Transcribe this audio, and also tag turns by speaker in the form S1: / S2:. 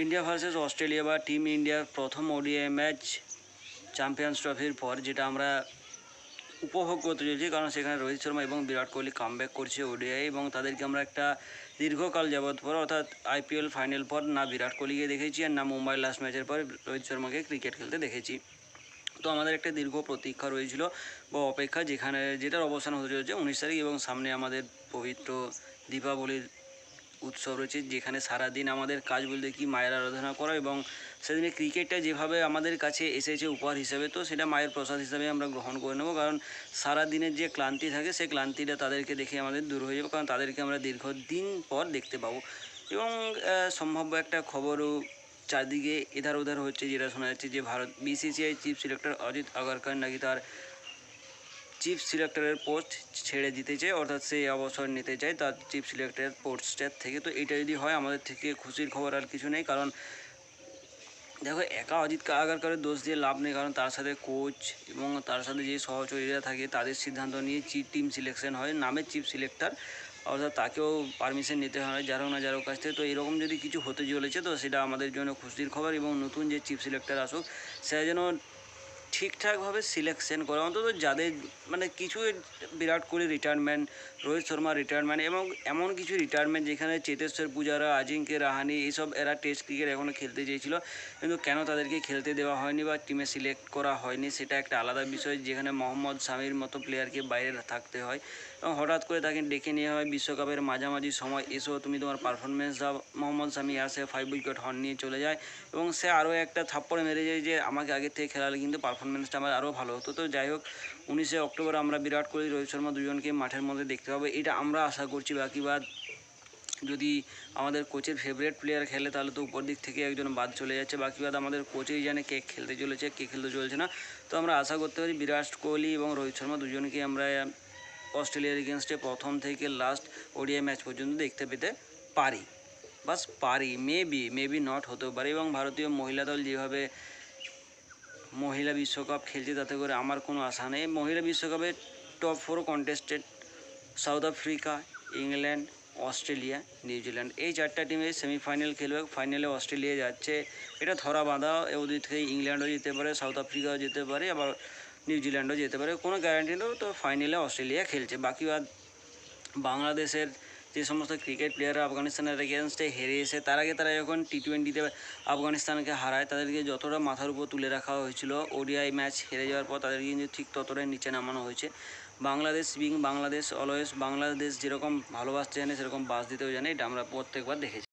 S1: India versus Australia বা team ইন্ডিয়ার প্রথম ওডিআই ম্যাচ চ্যাম্পিয়ন্স ট্রফির পর, যেটা আমরা উপভোগ করতে চলেছি, কারণ সেখানে রোহিত শর্মা এবং বিরাট কোহলি কামব্যাক করছে ওডিআই, এবং তাদেরকে আমরা একটা দীর্ঘকাল যাবৎ পর, অর্থাৎ আইপিএল ফাইনাল পর না বিরাট কোহলিকে দেখেছি আর না মুম্বাই লাস্ট ম্যাচের পর রোহিত শর্মাকে ক্রিকেট খেলতে দেখেছি। তো আমাদের একটা দীর্ঘ প্রতীক্ষা রয়েছিল বা অপেক্ষা, যেটার অবসান হতে চলেছে 19 তারিখ, এবং সামনে আমাদের পবিত্র দীপাবলির উৎসব রয়েছে, যেখানে সারাদিন আমাদের কাজ বলতে কি মায়ের আরাধনা করা, এবং সেদিনে ক্রিকেটটা যেভাবে আমাদের কাছে এসেছে উপহার হিসাবে, তো সেটা মায়ের প্রসাদ হিসাবে আমরা গ্রহণ করে নেব। কারণ সারাদিনের যে ক্লান্তি থাকে, সেই ক্লান্তিটা তাদেরকে দেখে আমাদের দূর হয়ে যাবে, কারণ তাদেরকে আমরা দীর্ঘদিন পর দেখতে পাবো। এবং সম্ভাব্য একটা খবরও চারদিকে এধার ওধার হচ্ছে, যেটা শোনা যাচ্ছে যে ভারত BCCI chief selector Ajit Agarkar নাকি তার চিফ সিলেক্টরের পোস্ট ছেড়ে দিতে চায়, অর্থাৎ সে অবসর নিতে চায় তার চিফ সিলেক্টরের পোস্টের থেকে। তো এটা যদি হয়, আমাদের থেকে খুশির খবর আর কিছু নেই। কারণ দেখো, একা অজিত আগারকরের দোষ দিয়ে লাভ নেই, কারণ তার সাথে কোচ এবং তার সাথে যে সহচরীরা থাকে তাদের সিদ্ধান্ত নিয়ে টিম সিলেকশন হয়, নামের চিফ সিলেক্টর, অর্থাৎ তাকেও পারমিশন নিতে হয় যারও কাছ থেকে। তো এরকম যদি কিছু হতে চলেছে, তো সেটা আমাদের জন্য খুশির খবর, এবং নতুন যে চিফ সিলেক্টর আসুক, সে যেন ঠিকঠাকভাবে সিলেকশন করে, অন্তত যাদের মানে কিছু বিরাট কোহলি রিটায়ারমেন্ট, রোহিত শর্মা রিটায়ারমেন্ট, এবং এমন কিছু রিটায়ারমেন্ট যেখানে চেতেশ্বর পূজারা, আজিঙ্ক্য রাহানে, এইসব এরা টেস্ট ক্রিকেট এখনও খেলতে চেয়েছিল, কিন্তু কেন তাদেরকে খেলতে দেওয়া হয়নি বা টিমে সিলেক্ট করা হয়নি, সেটা একটা আলাদা বিষয়। যেখানে মোহাম্মদ শামির মতো প্লেয়ারকে বাইরে থাকতে হয়, এবং হঠাৎ করে তাকে ডেকে নেওয়া হয় বিশ্বকাপের মাঝামাঝি সময়, এসো তুমি তোমার পারফরমেন্স দাও। মোহাম্মদ শামি আসে, 5 উইকেট হর্ন নিয়ে চলে যায়, এবং সে আরও একটা থাপ্পড় মেরে যায় যে আমাকে আগের থেকে খেলালে কিন্তু পারফরমেন্সটা আমার আরও ভালো হতো। তো যাই হোক, 19শে অক্টোবর আমরা বিরাট কোহলি, রোহিত শর্মা দুজনকে মাঠের মধ্যে দেখতে পাবো, এটা আমরা আশা করছি। বাদ যদি আমাদের কোচের ফেভারিট প্লেয়ার খেলে, তাহলে তো উপর দিক থেকে একজন বাদ চলে যাচ্ছে। বাদ আমাদের কোচেই জানে কে খেলতে চলেছে, কে খেলতে চলেছে না। তো আমরা আশা করতে পারি বিরাট কোহলি এবং রোহিত শর্মা দুজনকে আমরা অস্ট্রেলিয়ার এগেনস্টে প্রথম থেকে লাস্ট ওডিআই ম্যাচ পর্যন্ত দেখতে পেতে পারি। বাস পারি, মেবি নট হতেও পারে। এবং ভারতীয় মহিলা দল যেভাবে মহিলা বিশ্বকাপ খেলছে, তাতে করে আমার কোনো আশা নেই। মহিলা বিশ্বকাপে top 4 contested south Africa, England, Australia, New Zealand, এই 4টা টিমে সেমিফাইনাল খেলবে। ফাইনালে অস্ট্রেলিয়া যাচ্ছে, এটা ধরা বাঁধা। ওদিক থেকে ইংল্যান্ডও যেতে পারে, সাউথ আফ্রিকাও যেতে পারে, আবার নিউজিল্যান্ডও যেতে পারে, কোনো গ্যারান্টি নেই। তো ফাইনালে অস্ট্রেলিয়া খেলছে। বাংলাদেশের যে সমস্ত ক্রিকেট প্লেয়াররা আফগানিস্তানের এগেনস্টে হেরে এসে, তার আগে তারা যখন টি20তে আফগানিস্তানকে হারায়, তাদেরকে যতটা মাথার উপর তুলে রাখা হয়েছিল, ওডিআই ম্যাচ হেরে যাওয়ার পর তাদেরকে কিন্তু ঠিক ততটাই নিচে নামানো হয়েছে। বাংলাদেশ অলওয়েজ, বাংলাদেশ যেরকম ভালোবাসতে জানে, সেরকম বাস দিতেও জানে, এটা আমরা প্রত্যেকবার দেখেছি।